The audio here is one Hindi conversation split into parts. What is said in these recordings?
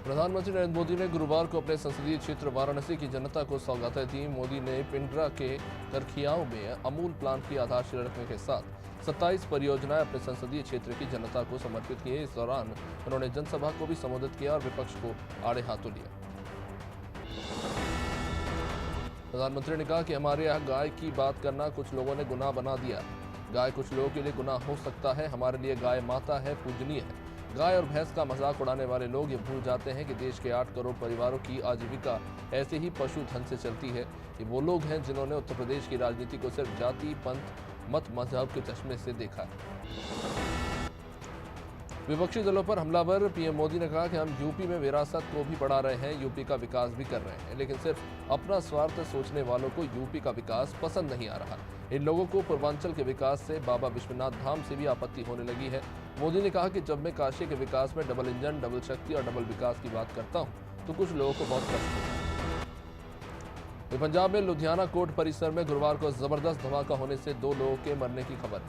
प्रधानमंत्री नरेंद्र मोदी ने गुरुवार को अपने संसदीय क्षेत्र वाराणसी की जनता को सौगातें दी। मोदी ने पिंडरा के करखियाओं में अमूल प्लांट की आधारशिला रखने के साथ 27 परियोजनाएं अपने संसदीय क्षेत्र की जनता को समर्पित की। इस दौरान उन्होंने जनसभा को भी संबोधित किया और विपक्ष को आड़े हाथों लिया। प्रधानमंत्री ने कहा कि हमारे यहाँ गाय की बात करना कुछ लोगों ने गुनाह बना दिया है। गाय कुछ लोगों के लिए गुनाह हो सकता है, हमारे लिए गाय माता है, पूजनीय है। गाय और भैंस का मजाक उड़ाने वाले लोग ये भूल जाते हैं कि देश के 8 करोड़ परिवारों की आजीविका ऐसे ही पशुधन से चलती है। ये वो लोग हैं जिन्होंने उत्तर प्रदेश की राजनीति को सिर्फ जाति, पंथ, मत मजहब के चश्मे से देखा है। विपक्षी दलों पर हमलावर पीएम मोदी ने कहा कि हम यूपी में विरासत को भी बढ़ा रहे हैं, यूपी का विकास भी कर रहे हैं, लेकिन सिर्फ अपना स्वार्थ सोचने वालों को यूपी का विकास पसंद नहीं आ रहा। इन लोगों को पूर्वांचल के विकास से बाबा विश्वनाथ धाम से भी आपत्ति होने लगी है। मोदी ने कहा कि जब मैं काशी के विकास में डबल इंजन, डबल शक्ति और डबल विकास की बात करता हूं तो कुछ लोगों को बहुत कष्ट होता है। पंजाब में लुधियाना कोर्ट परिसर में गुरुवार को जबरदस्त धमाका होने से 2 लोगों के मरने की खबर है।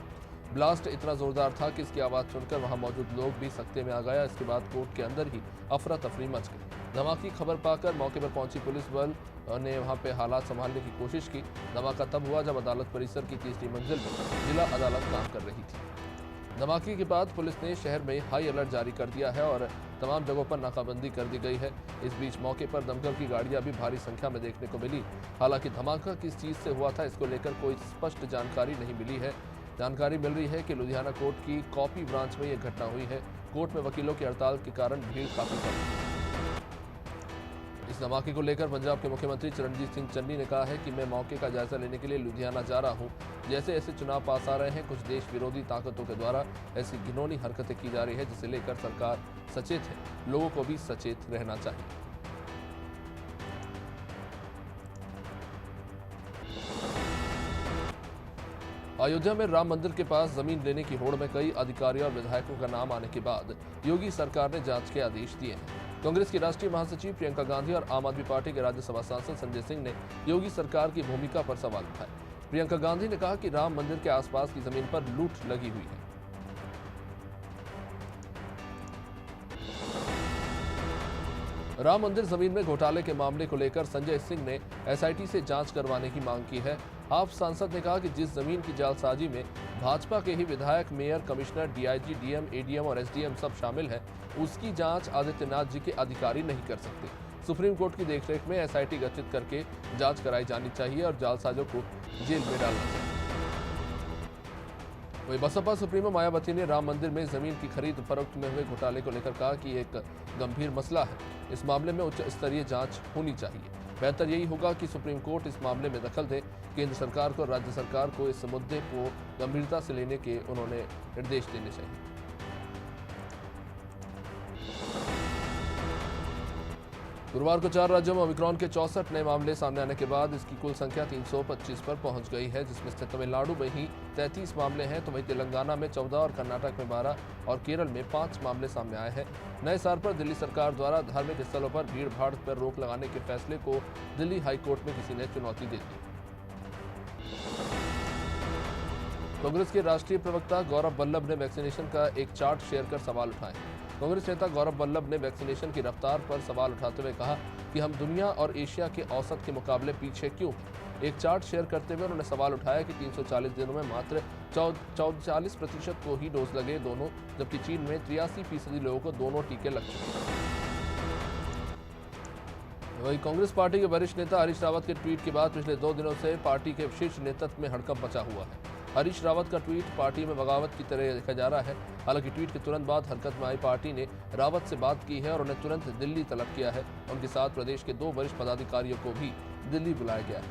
ब्लास्ट इतना जोरदार था कि इसकी आवाज सुनकर वहां मौजूद लोग भी सकते में आ गया। इसके बाद कोर्ट के अंदर ही अफरा तफरी मच गई। धमाके की खबर पाकर मौके पर पहुंची पुलिस बल ने वहां पे हालात संभालने की कोशिश की। धमाका तब हुआ जब अदालत परिसर की तीसरी मंजिल पर जिला अदालत काम कर रही थी। धमाके के बाद पुलिस ने शहर में हाई अलर्ट जारी कर दिया है और तमाम जगहों पर नाकाबंदी कर दी गई है। इस बीच मौके पर दमकल की गाड़ियां भी भारी संख्या में देखने को मिली। हालांकि धमाका किस चीज से हुआ था इसको लेकर कोई स्पष्ट जानकारी नहीं मिली है। जानकारी मिल रही है कि लुधियाना कोर्ट की कॉपी ब्रांच में यह घटना हुई है। कोर्ट में वकीलों की हड़ताल के कारण भीड़ काफी कम है। इस धमाके को लेकर पंजाब के मुख्यमंत्री चरणजीत सिंह चन्नी ने कहा है कि मैं मौके का जायजा लेने के लिए लुधियाना जा रहा हूं। जैसे ऐसे चुनाव पास आ रहे हैं, कुछ देश विरोधी ताकतों के द्वारा ऐसी घिनौनी हरकतें की जा रही है जिसे लेकर सरकार सचेत है। लोगों को भी सचेत रहना चाहिए। अयोध्या में राम मंदिर के पास जमीन लेने की होड़ में कई अधिकारियों और विधायकों का नाम आने के बाद योगी सरकार ने जांच के आदेश दिए हैं। कांग्रेस की राष्ट्रीय महासचिव प्रियंका गांधी और आम आदमी पार्टी के राज्यसभा सांसद संजय सिंह ने योगी सरकार की भूमिका पर सवाल उठाए। प्रियंका गांधी ने कहा कि राम मंदिर के आसपास की जमीन पर लूट लगी हुई है। राम मंदिर जमीन में घोटाले के मामले को लेकर संजय सिंह ने एसआईटी से जांच करवाने की मांग की है। आप सांसद ने कहा कि जिस जमीन की जालसाजी में भाजपा के ही विधायक, mayor, commissioner, DIG, DM, ADM और एसडीएम सब शामिल हैं, उसकी जांच आदित्यनाथ जी के अधिकारी नहीं कर सकते। सुप्रीम कोर्ट की देखरेख में एसआईटी गठित करके जांच कराई जानी चाहिए और जालसाजों को जेल में डालना चाहिए। वही बसपा सुप्रीमो मायावती ने राम मंदिर में जमीन की खरीद फरोख्त में हुए घोटाले को लेकर कहा कि एक गंभीर मसला है। इस मामले में उच्च स्तरीय जांच होनी चाहिए। बेहतर यही होगा कि सुप्रीम कोर्ट इस मामले में दखल दे। केंद्र सरकार को, राज्य सरकार को इस मुद्दे को गंभीरता से लेने के उन्होंने निर्देश देने चाहिए। गुरुवार को 4 राज्यों में ओमिक्रॉन के 64 नए मामले सामने आने के बाद इसकी कुल संख्या 325 पर पहुंच गई है, जिसमें से तमिलनाडु में ही 33 मामले हैं, तो वहीं तेलंगाना में 14 और कर्नाटक में 12 और केरल में 5 मामले सामने आए हैं। नए साल पर दिल्ली सरकार द्वारा धार्मिक स्थलों पर भीड़ भाड़ पर रोक लगाने के फैसले को दिल्ली हाईकोर्ट में किसी ने चुनौती दे दी। कांग्रेस के राष्ट्रीय प्रवक्ता गौरव वल्लभ ने वैक्सीनेशन का एक चार्ट शेयर कर सवाल उठाए। कांग्रेस नेता गौरव वल्लभ ने वैक्सीनेशन की रफ्तार पर सवाल उठाते हुए कहा कि हम दुनिया और एशिया के औसत के मुकाबले पीछे क्यों। एक चार्ट शेयर करते हुए उन्होंने सवाल उठाया कि 340 दिनों में मात्र 44% को ही डोज लगे दोनों, जबकि चीन में 83% लोगों को दोनों टीके लग चुके हैं। वहीं कांग्रेस पार्टी के वरिष्ठ नेता हरीश रावत के ट्वीट के बाद पिछले 2 दिनों से पार्टी के शीर्ष नेतृत्व में हड़कंप मचा हुआ है। हरीश रावत का ट्वीट पार्टी में बगावत की तरह देखा जा रहा है। हालांकि ट्वीट के तुरंत बाद हरकत में आई पार्टी ने रावत से बात की है और उन्हें तुरंत दिल्ली तलब किया है। उनके साथ प्रदेश के 2 वरिष्ठ पदाधिकारियों को भी दिल्ली बुलाया गया है।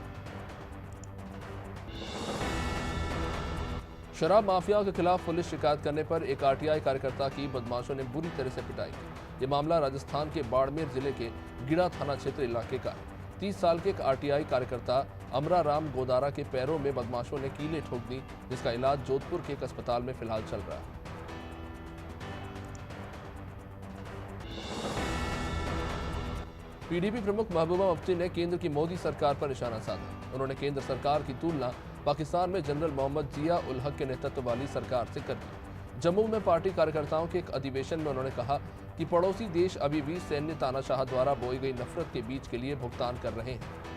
शराब माफिया के खिलाफ पुलिस शिकायत करने पर एक आरटीआई कार्यकर्ता की बदमाशों ने बुरी तरह से पिटाई की। ये मामला राजस्थान के बाड़मेर जिले के गिड़ा थाना क्षेत्र इलाके का है। 30 साल के एक आरटीआई कार्यकर्ता अमरा राम गोदारा के पैरों में बदमाशों ने कीलें ठोक दी, जिसका इलाज जोधपुर के एक अस्पताल में फिलहाल चल रहा है। पीडीपी प्रमुख महबूबा मुफ्ती ने केंद्र की मोदी सरकार पर निशाना साधा। उन्होंने केंद्र सरकार की तुलना पाकिस्तान में जनरल मोहम्मद जिया उल हक के नेतृत्व वाली सरकार से कर दी। जम्मू में पार्टी कार्यकर्ताओं के एक अधिवेशन में उन्होंने कहा कि पड़ोसी देश अभी भी सैन्य तानाशाह द्वारा बोई गई नफरत के बीज के लिए भुगतान कर रहे हैं।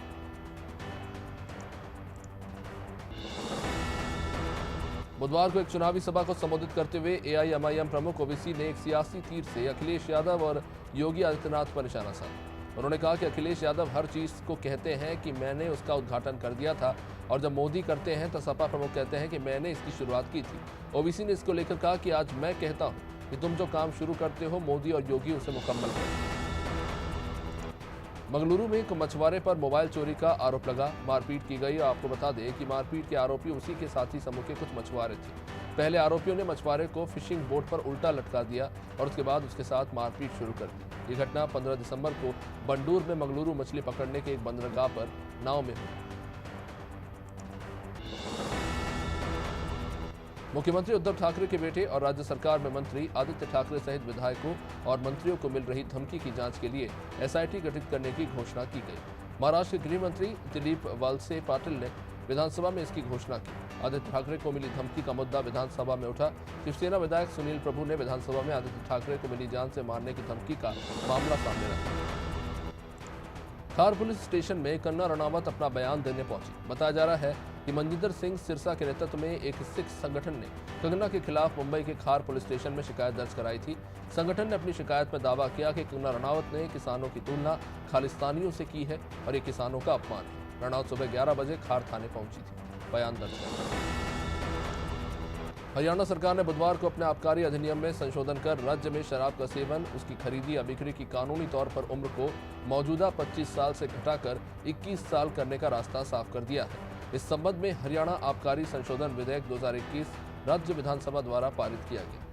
बुधवार को एक चुनावी सभा को संबोधित करते हुए एआईएमआईएम प्रमुख ओवैसी ने एक सियासी तीर से अखिलेश यादव और योगी आदित्यनाथ पर निशाना साधा। उन्होंने कहा कि अखिलेश यादव हर चीज को कहते हैं कि मैंने उसका उद्घाटन कर दिया था, और जब मोदी करते हैं तो सपा प्रमुख कहते हैं कि मैंने इसकी शुरुआत की थी। ओवैसी ने इसको लेकर कहा कि आज मैं कहता हूं कि तुम जो काम शुरू करते हो मोदी और योगी उसे मुकम्मल करो। मंगलुरु में एक मछुआरे पर मोबाइल चोरी का आरोप लगा, मारपीट की गई। आपको बता दें कि मारपीट के आरोपी उसी के साथी समूह के कुछ मछुआरे थे। पहले आरोपियों ने मछुआरे को फिशिंग बोट पर उल्टा लटका दिया और उसके बाद उसके साथ मारपीट शुरू कर दी। ये घटना 15 दिसंबर को बंडूर में मंगलुरु मछली पकड़ने के एक बंदरगाह पर नाव में हुई। मुख्यमंत्री उद्धव ठाकरे के बेटे और राज्य सरकार में मंत्री आदित्य ठाकरे सहित विधायकों और मंत्रियों को मिल रही धमकी की जांच के लिए एसआईटी गठित करने की घोषणा की गई। महाराष्ट्र के गृह मंत्री दिलीप वालसे पाटिल ने विधानसभा में इसकी घोषणा की। आदित्य ठाकरे को मिली धमकी का मुद्दा विधानसभा में उठा। शिवसेना विधायक सुनील प्रभु ने विधानसभा में आदित्य ठाकरे को मिली जान से मारने की धमकी का मामला सामने रखा। खार पुलिस स्टेशन में कंगना रनावत अपना बयान देने पहुंची। बताया जा रहा है कि मनजिंदर सिंह सिरसा के नेतृत्व में एक सिख संगठन ने कंगना के खिलाफ मुंबई के खार पुलिस स्टेशन में शिकायत दर्ज कराई थी। संगठन ने अपनी शिकायत में दावा किया कि कंगना रनावत ने किसानों की तुलना खालिस्तानियों से की है और ये किसानों का अपमान है। रनावत सुबह 11 बजे खार थाने पहुंची थी। बयान दर्ज किया। हरियाणा सरकार ने बुधवार को अपने आबकारी अधिनियम में संशोधन कर राज्य में शराब का सेवन, उसकी खरीदी या बिक्री की कानूनी तौर पर उम्र को मौजूदा 25 साल से घटाकर 21 साल करने का रास्ता साफ कर दिया है। इस संबंध में हरियाणा आबकारी संशोधन विधेयक 2021 राज्य विधानसभा द्वारा पारित किया गया।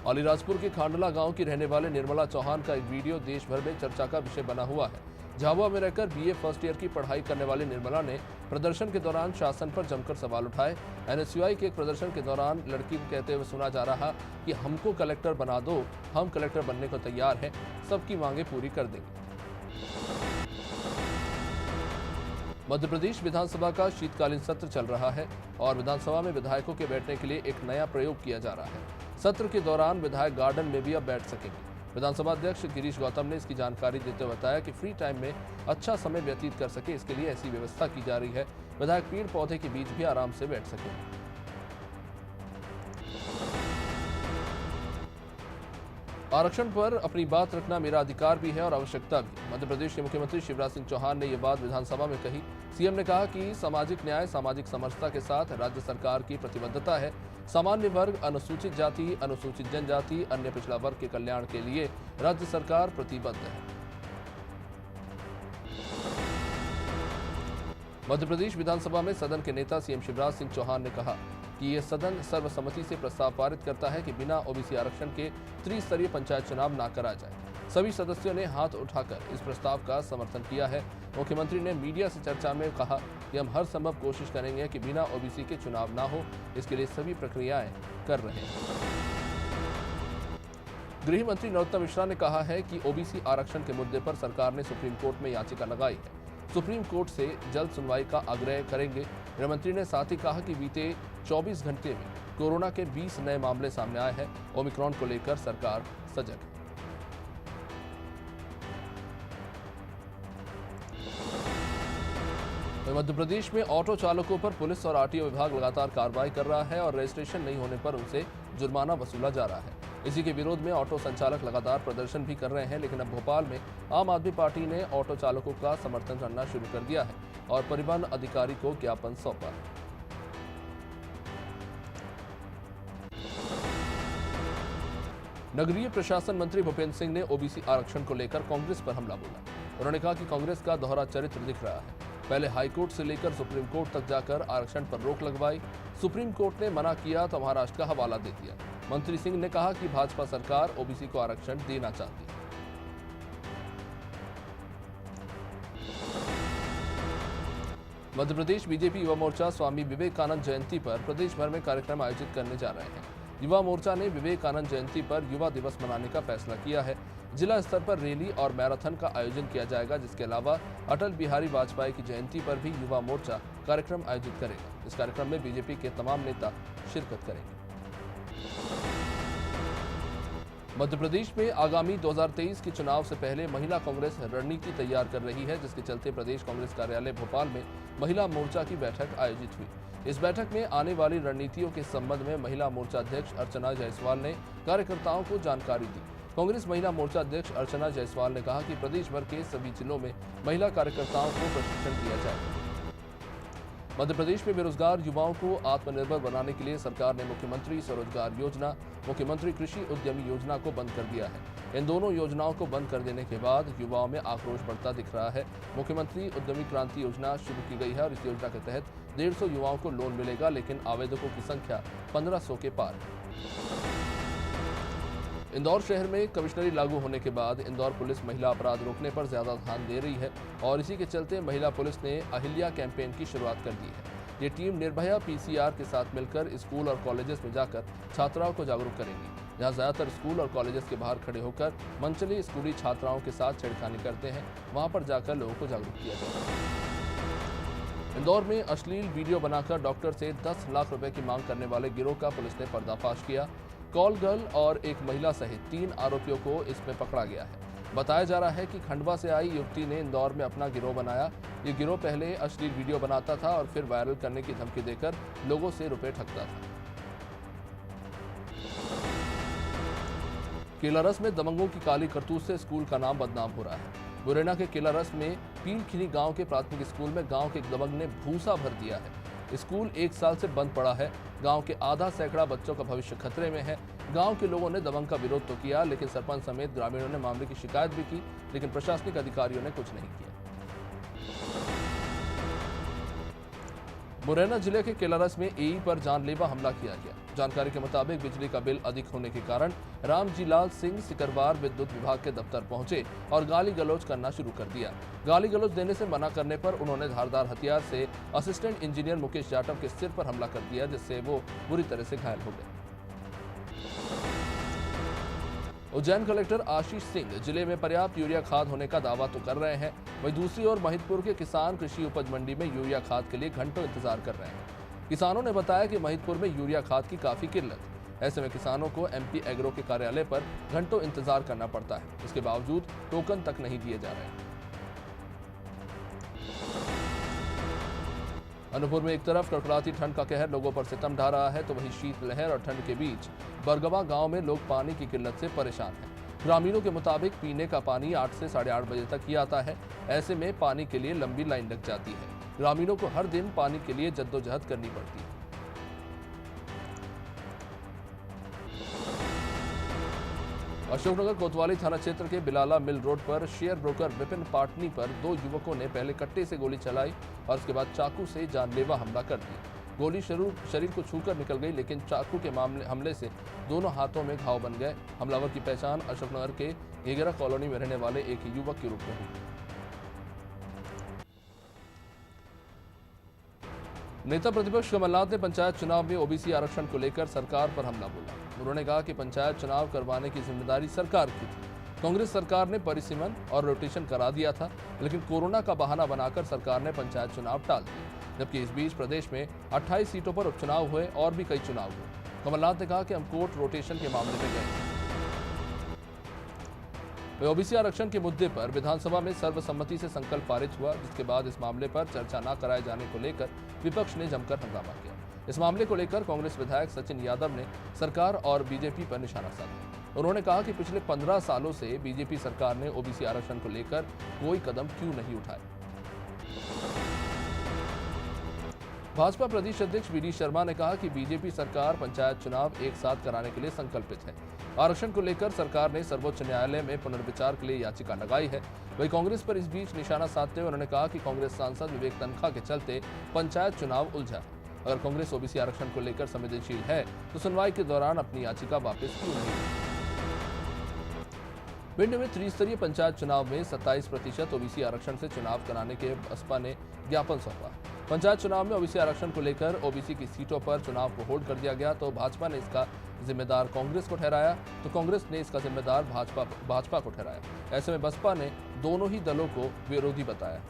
अलीराजपुर के खांडला गांव की रहने वाले निर्मला चौहान का एक वीडियो देश भर में चर्चा का विषय बना हुआ है। झाबुआ में रहकर बीए फर्स्ट ईयर की पढ़ाई करने वाली निर्मला ने प्रदर्शन के दौरान शासन पर जमकर सवाल उठाए। एनएसयूआई के एक प्रदर्शन के दौरान लड़की को कहते हुए सुना जा रहा कि हमको कलेक्टर बना दो, हम कलेक्टर बनने को तैयार हैं, सबकी मांगे पूरी कर देंगे। मध्य प्रदेश विधानसभा का शीतकालीन सत्र चल रहा है और विधानसभा में विधायकों के बैठने के लिए एक नया प्रयोग किया जा रहा है। सत्र के दौरान विधायक गार्डन में भी अब बैठ सकेंगे। विधानसभा अध्यक्ष गिरीश गौतम ने इसकी जानकारी देते हुए बताया कि फ्री टाइम में अच्छा समय व्यतीत कर सके, इसके लिए ऐसी व्यवस्था की जा रही है। विधायक पेड़ पौधे के बीच भी आराम से बैठ सकेंगे। आरक्षण पर अपनी बात रखना मेरा अधिकार भी है और आवश्यकता भी। मध्य प्रदेश के मुख्यमंत्री शिवराज सिंह चौहान ने यह बात विधानसभा में कही। सीएम ने कहा कि सामाजिक न्याय, सामाजिक समरसता के साथ राज्य सरकार की प्रतिबद्धता है। सामान्य वर्ग, अनुसूचित जाति, अनुसूचित जनजाति, अन्य पिछड़ा वर्ग के कल्याण के लिए राज्य सरकार प्रतिबद्ध है। मध्य प्रदेश विधानसभा में सदन के नेता सीएम शिवराज सिंह चौहान ने कहा कि यह सदन सर्वसम्मति से प्रस्ताव पारित करता है कि बिना ओबीसी आरक्षण के त्रिस्तरीय पंचायत चुनाव न करा जाए। सभी सदस्यों ने हाथ उठाकर इस प्रस्ताव का समर्थन किया है। मुख्यमंत्री ने मीडिया से चर्चा में कहा कि हम हर संभव कोशिश करेंगे कि बिना ओबीसी के चुनाव ना हो, इसके लिए सभी प्रक्रियाएं कर रहे हैं। गृह मंत्री नरोत्तम मिश्रा ने कहा है कि ओबीसी आरक्षण के मुद्दे पर सरकार ने सुप्रीम कोर्ट में याचिका लगाई है। सुप्रीम कोर्ट से जल्द सुनवाई का आग्रह करेंगे। गृह मंत्री ने साथ ही कहा कि बीते 24 घंटे में कोरोना के 20 नए मामले सामने आए हैं। ओमिक्रॉन को लेकर सरकार सजग है। मध्य प्रदेश में ऑटो चालकों पर पुलिस और आरटीओ विभाग लगातार कार्रवाई कर रहा है और रजिस्ट्रेशन नहीं होने पर उनसे जुर्माना वसूला जा रहा है। इसी के विरोध में ऑटो संचालक लगातार प्रदर्शन भी कर रहे हैं, लेकिन अब भोपाल में आम आदमी पार्टी ने ऑटो चालकों का समर्थन करना शुरू कर दिया है और परिवहन अधिकारी को ज्ञापन सौंपा। नगरीय प्रशासन मंत्री भूपेंद्र सिंह ने ओबीसी आरक्षण को लेकर कांग्रेस पर हमला बोला। उन्होंने कहा कि कांग्रेस का दोहरा चरित्र दिख रहा है। पहले हाईकोर्ट से लेकर सुप्रीम कोर्ट तक जाकर आरक्षण पर रोक लगवाई, सुप्रीम कोर्ट ने मना किया तो महाराष्ट्र का हवाला दे दिया। मंत्री सिंह ने कहा कि भाजपा सरकार ओबीसी को आरक्षण देना चाहती है। मध्य प्रदेश बीजेपी युवा मोर्चा स्वामी विवेकानंद जयंती पर प्रदेश भर में कार्यक्रम आयोजित करने जा रहे हैं। युवा मोर्चा ने विवेकानंद जयंती पर युवा दिवस मनाने का फैसला किया है। जिला स्तर पर रैली और मैराथन का आयोजन किया जाएगा, जिसके अलावा अटल बिहारी वाजपेयी की जयंती पर भी युवा मोर्चा कार्यक्रम आयोजित करेगा। इस कार्यक्रम में बीजेपी के तमाम नेता शिरकत करेंगे। मध्य प्रदेश में आगामी 2023 के चुनाव से पहले महिला कांग्रेस रणनीति तैयार कर रही है, जिसके चलते प्रदेश कांग्रेस कार्यालय भोपाल में महिला मोर्चा की बैठक आयोजित हुई। इस बैठक में आने वाली रणनीतियों के संबंध में महिला मोर्चा अध्यक्ष अर्चना जायसवाल ने कार्यकर्ताओं को जानकारी दी। कांग्रेस महिला मोर्चा अध्यक्ष अर्चना जायसवाल ने कहा कि प्रदेश भर के सभी जिलों में महिला कार्यकर्ताओं को प्रशिक्षण दिया जाए। मध्य प्रदेश में बेरोजगार युवाओं को आत्मनिर्भर बनाने के लिए सरकार ने मुख्यमंत्री स्वरोजगार योजना, मुख्यमंत्री कृषि उद्यमी योजना को बंद कर दिया है। इन दोनों योजनाओं को बंद कर देने के बाद युवाओं में आक्रोश बढ़ता दिख रहा है। मुख्यमंत्री उद्यमी क्रांति योजना शुरू की गई है और इस योजना के तहत 150 युवाओं को लोन मिलेगा, लेकिन आवेदकों की संख्या 1500 के पार है। इंदौर शहर में कमिश्नरी लागू होने के बाद इंदौर पुलिस महिला अपराध रोकने पर ज्यादा ध्यान दे रही है और इसी के चलते महिला पुलिस ने अहिल्या कैंपेन की शुरुआत कर दी है। ये टीम निर्भया पीसीआर के साथ मिलकर स्कूल और कॉलेजेस में जाकर छात्राओं को जागरूक करेंगी। जहां ज्यादातर स्कूल और कॉलेजेस के बाहर खड़े होकर मनचली स्कूली छात्राओं के साथ छेड़खानी करते हैं, वहां पर जाकर लोगों को जागरूक किया जाएगा। इंदौर में अश्लील वीडियो बनाकर डॉक्टर से 10 लाख रुपए की मांग करने वाले गिरोह का पुलिस ने पर्दाफाश किया। कॉल गर्ल और एक महिला सहित 3 आरोपियों को इसमें पकड़ा गया है। बताया जा रहा है कि खंडवा से आई युवती ने इंदौर में अपना गिरोह बनाया। ये गिरोह पहले अश्लील वीडियो बनाता था और फिर वायरल करने की धमकी देकर लोगों से रुपए ठगता था। केलारस में दबंगों की काली करतूत से स्कूल का नाम बदनाम हो रहा है। मुरैना के केलारस में पीलखिनी गांव के प्राथमिक स्कूल में गांव के एक दबंग ने भूसा भर दिया है। स्कूल 1 साल से बंद पड़ा है। गांव के आधा सैकड़ा बच्चों का भविष्य खतरे में है। गांव के लोगों ने दबंग का विरोध तो किया, लेकिन सरपंच समेत ग्रामीणों ने मामले की शिकायत भी की, लेकिन प्रशासनिक अधिकारियों ने कुछ नहीं किया। मुरैना जिले के केलारस में एई पर जानलेवा हमला किया गया। जानकारी के मुताबिक बिजली का बिल अधिक होने के कारण रामजी लाल सिंह सिकरवार विद्युत विभाग के दफ्तर पहुंचे और गाली गलौज करना शुरू कर दिया। गाली गलौज देने से मना करने पर उन्होंने धारदार हथियार से असिस्टेंट इंजीनियर मुकेश जाटव के सिर पर हमला कर दिया, जिससे वो बुरी तरह से घायल हो गए। उज्जैन कलेक्टर आशीष सिंह जिले में पर्याप्त यूरिया खाद होने का दावा तो कर रहे हैं, वहीं दूसरी ओर महिदपुर के किसान कृषि उपज मंडी में यूरिया खाद के लिए घंटों इंतजार कर रहे हैं। किसानों ने बताया कि महिदपुर में यूरिया खाद की काफी किल्लत है। ऐसे में किसानों को एमपी एग्रो के कार्यालय पर घंटों इंतजार करना पड़ता है। इसके बावजूद टोकन तक नहीं दिए जा रहे हैं। अनूपपुर में एक तरफ कड़कड़ाती ठंड का कहर लोगों पर सितम ढा रहा है, तो वहीं शीतलहर और ठंड के बीच बरगवा गांव में लोग पानी की किल्लत से परेशान हैं। ग्रामीणों के मुताबिक पीने का पानी 8 से 8:30 बजे तक ही आता है। ऐसे में पानी के लिए लंबी लाइन लग जाती है। ग्रामीणों को हर दिन पानी के लिए जद्दोजहद करनी पड़ती है। अशोकनगर कोतवाली थाना क्षेत्र के बिलाला मिल रोड पर शेयर ब्रोकर विपिन पाटनी पर 2 युवकों ने पहले कट्टे से गोली चलाई और उसके बाद चाकू से जानलेवा हमला कर दिया। गोली शरीर को छूकर निकल गई, लेकिन चाकू के हमले से दोनों हाथों में घाव बन गए। हमलावर की पहचान अशोकनगर के घेगरा कॉलोनी में रहने वाले एक युवक के रूप में हुई। नेता प्रतिपक्ष कमलनाथ ने पंचायत चुनाव में ओबीसी आरक्षण को लेकर सरकार पर हमला बोला। उन्होंने कहा कि पंचायत चुनाव करवाने की जिम्मेदारी सरकार की थी। कांग्रेस सरकार ने परिसीमन और रोटेशन करा दिया था, लेकिन कोरोना का बहाना बनाकर सरकार ने पंचायत चुनाव टाल दिए। जबकि इस बीच प्रदेश में 28 सीटों पर उपचुनाव हुए और भी कई चुनाव हुए। कमलनाथ ने कहा कि हम कोर्ट रोटेशन के मामले में गए। ओबीसी आरक्षण के मुद्दे पर विधानसभा में सर्वसम्मति से संकल्प पारित हुआ, जिसके बाद इस मामले पर चर्चा न कराए जाने को लेकर विपक्ष ने जमकर हंगामा किया। इस मामले को लेकर कांग्रेस विधायक सचिन यादव ने सरकार और बीजेपी पर निशाना साधा। उन्होंने कहा कि पिछले 15 सालों से बीजेपी सरकार ने ओबीसी आरक्षण को लेकर कोई कदम क्यों नहीं उठाए। भाजपा प्रदेश अध्यक्ष वी डी शर्मा ने कहा कि बीजेपी सरकार पंचायत चुनाव एक साथ कराने के लिए संकल्पित है। आरक्षण को लेकर सरकार ने सर्वोच्च न्यायालय में पुनर्विचार के लिए याचिका लगाई है। वहीं कांग्रेस पर इस बीच निशाना साधते हुए उन्होंने कहा कि कांग्रेस सांसद विवेक तनखा के चलते पंचायत चुनाव उलझा। अगर कांग्रेस ओबीसी आरक्षण को लेकर संवेदनशील है तो सुनवाई के दौरान अपनी याचिका वापस क्यों नहीं ली। भिंड में त्रिस्तरीय पंचायत चुनाव में 27% ओबीसी आरक्षण से चुनाव कराने के बसपा ने ज्ञापन सौंपा। पंचायत चुनाव में ओबीसी आरक्षण को लेकर ओबीसी की सीटों पर चुनाव को होल्ड कर दिया गया तो भाजपा ने इसका जिम्मेदार कांग्रेस को ठहराया, तो कांग्रेस ने इसका जिम्मेदार भाजपा को ठहराया। ऐसे में बसपा ने दोनों ही दलों को विरोधी बताया।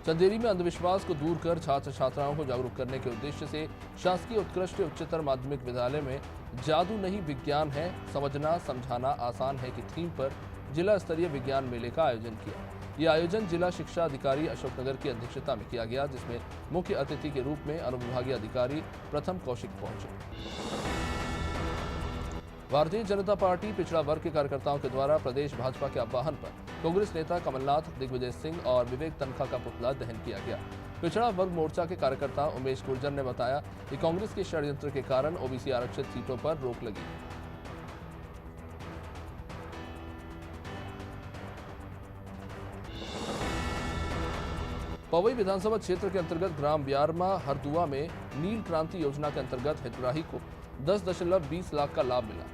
चंदेरी में अंधविश्वास को दूर कर छात्र छात्राओं को जागरूक करने के उद्देश्य से शासकीय उत्कृष्ट उच्चतर माध्यमिक विद्यालय में जादू नहीं विज्ञान है, समझना समझाना आसान है की थीम पर जिला स्तरीय विज्ञान मेले का आयोजन किया। यह आयोजन जिला शिक्षा अधिकारी अशोकनगर की अध्यक्षता में किया गया, जिसमें मुख्य अतिथि के रूप में अनुविभागीय अधिकारी प्रथम कौशिक पहुंचे। भारतीय जनता पार्टी पिछड़ा वर्ग के कार्यकर्ताओं के द्वारा प्रदेश भाजपा के आह्वान पर कांग्रेस नेता कमलनाथ, दिग्विजय सिंह और विवेक तनखा का पुतला दहन किया गया। पिछड़ा वर्ग मोर्चा के कार्यकर्ता उमेश गुर्जर ने बताया कि कांग्रेस के षड्यंत्र के कारण ओबीसी आरक्षित सीटों पर रोक लगी। पवई विधानसभा क्षेत्र के अंतर्गत ग्राम ब्यारमा हरदुआ में नील क्रांति योजना के अंतर्गत हितग्राही को 10.20 लाख का लाभ मिला।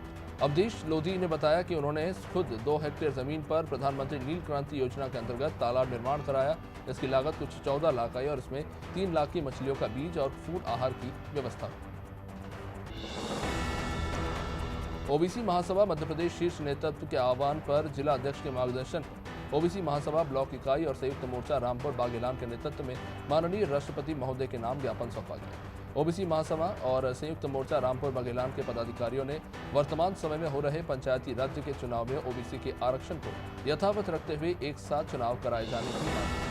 अवधेश लोधी ने बताया कि उन्होंने खुद 2 हेक्टेयर जमीन पर प्रधानमंत्री नील क्रांति योजना के अंतर्गत तालाब निर्माण कराया। इसकी लागत कुछ 14 लाख आई और इसमें 3 लाख की मछलियों का बीज और फूड आहार की व्यवस्था हुई। ओबीसी महासभा मध्य प्रदेश शीर्ष नेतृत्व के आह्वान पर जिला अध्यक्ष के मार्गदर्शन पर ओबीसी महासभा ब्लॉक इकाई और संयुक्त मोर्चा रामपुर बागेलान के नेतृत्व में माननीय राष्ट्रपति महोदय के नाम ज्ञापन सौंपा गया। ओबीसी महासभा और संयुक्त मोर्चा रामपुर बागेलान के पदाधिकारियों ने वर्तमान समय में हो रहे पंचायती राज्य के चुनाव में ओबीसी के आरक्षण को यथावत रखते हुए एक साथ चुनाव कराए जाने की मांग की।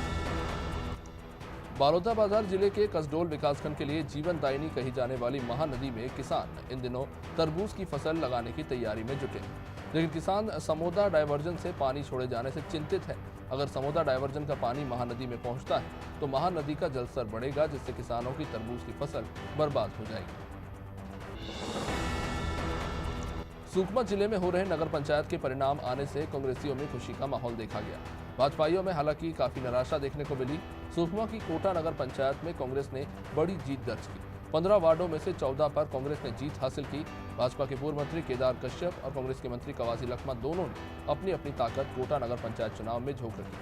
बालोदाबाजार जिले के कसडोल विकासखंड के लिए जीवनदायिनी कही जाने वाली महानदी में किसान इन दिनों तरबूज की फसल लगाने की तैयारी में जुटे हैं, लेकिन किसान समोदा डायवर्जन से पानी छोड़े जाने से चिंतित है। अगर समोदा डायवर्जन का पानी महानदी में पहुंचता है तो महानदी का जलस्तर बढ़ेगा, जिससे किसानों की तरबूज की फसल बर्बाद हो जाएगी। सुकमा जिले में हो रहे नगर पंचायत के परिणाम आने से कांग्रेसियों में खुशी का माहौल देखा गया। भाजपाइयों में हालांकि काफी निराशा देखने को मिली। सुकमा की कोटा नगर पंचायत में कांग्रेस ने बड़ी जीत दर्ज की। 15 वार्डों में से 14 पर कांग्रेस ने जीत हासिल की। भाजपा के पूर्व मंत्री केदार कश्यप और कांग्रेस के मंत्री कवासी लखमा दोनों ने अपनी अपनी ताकत कोटा नगर पंचायत चुनाव में झोंक रखी थी।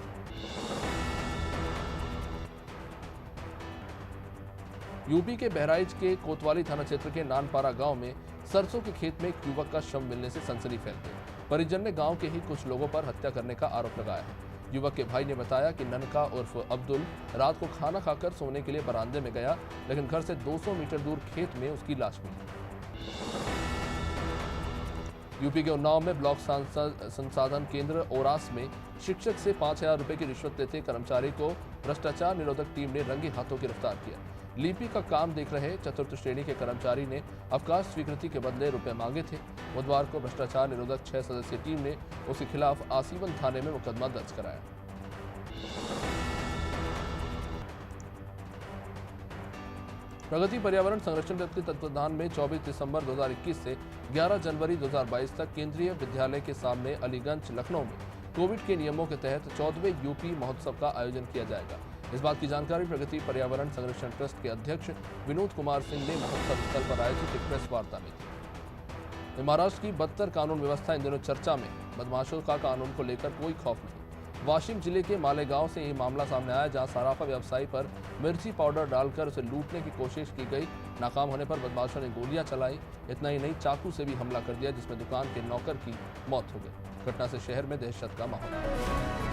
यूपी के बहराइच के कोतवाली थाना क्षेत्र के नानपारा गांव में सरसों के खेत में एक युवक का शव मिलने से सनसनी फैल गई। परिजन ने गांव के ही कुछ लोगों पर हत्या करने का आरोप लगाया है। युवक के भाई ने बताया कि ननका उर्फ अब्दुल रात को खाना खाकर सोने के लिए बरामदे में गया, लेकिन घर से 200 मीटर दूर खेत में उसकी लाश मिली। यूपी के उन्नाव में ब्लॉक संसाधन केंद्र ओरास में शिक्षक से 5,000 रुपए की रिश्वत लेते कर्मचारी को भ्रष्टाचार निरोधक टीम ने रंगे हाथों गिरफ्तार किया। लिपि का काम देख रहे चतुर्थ श्रेणी के कर्मचारी ने अवकाश स्वीकृति के बदले रुपए मांगे थे। बुधवार को भ्रष्टाचार निरोधक 6 सदस्यीय टीम ने उसके खिलाफ आसीवन थाने में मुकदमा दर्ज कराया। प्रगति पर्यावरण संरक्षण रथ के तत्वावधान में 24 दिसंबर 2021 से 11 जनवरी 2022 तक केंद्रीय विद्यालय के सामने अलीगंज लखनऊ में कोविड के नियमों के तहत 14वें यूपी महोत्सव का आयोजन किया जाएगा। इस बात की जानकारी प्रगति पर्यावरण संरक्षण ट्रस्ट के अध्यक्ष विनोद कुमार सिंह ने महोत्सव स्थल पर आयोजित एक प्रेस वार्ता में दी। महाराष्ट्र की बदतर कानून व्यवस्था इन दिनों चर्चा में। बदमाशों का कानून को लेकर कोई खौफ नहीं। वाशिम जिले के मालेगांव से ये मामला सामने आया, जहां सराफा व्यवसायी पर मिर्ची पाउडर डालकर उसे लूटने की कोशिश की गई। नाकाम होने पर बदमाशों ने गोलियां चलाई। इतना ही नहीं, चाकू से भी हमला कर दिया, जिसमें दुकान के नौकर की मौत हो गई। घटना से शहर में दहशत का माहौल है।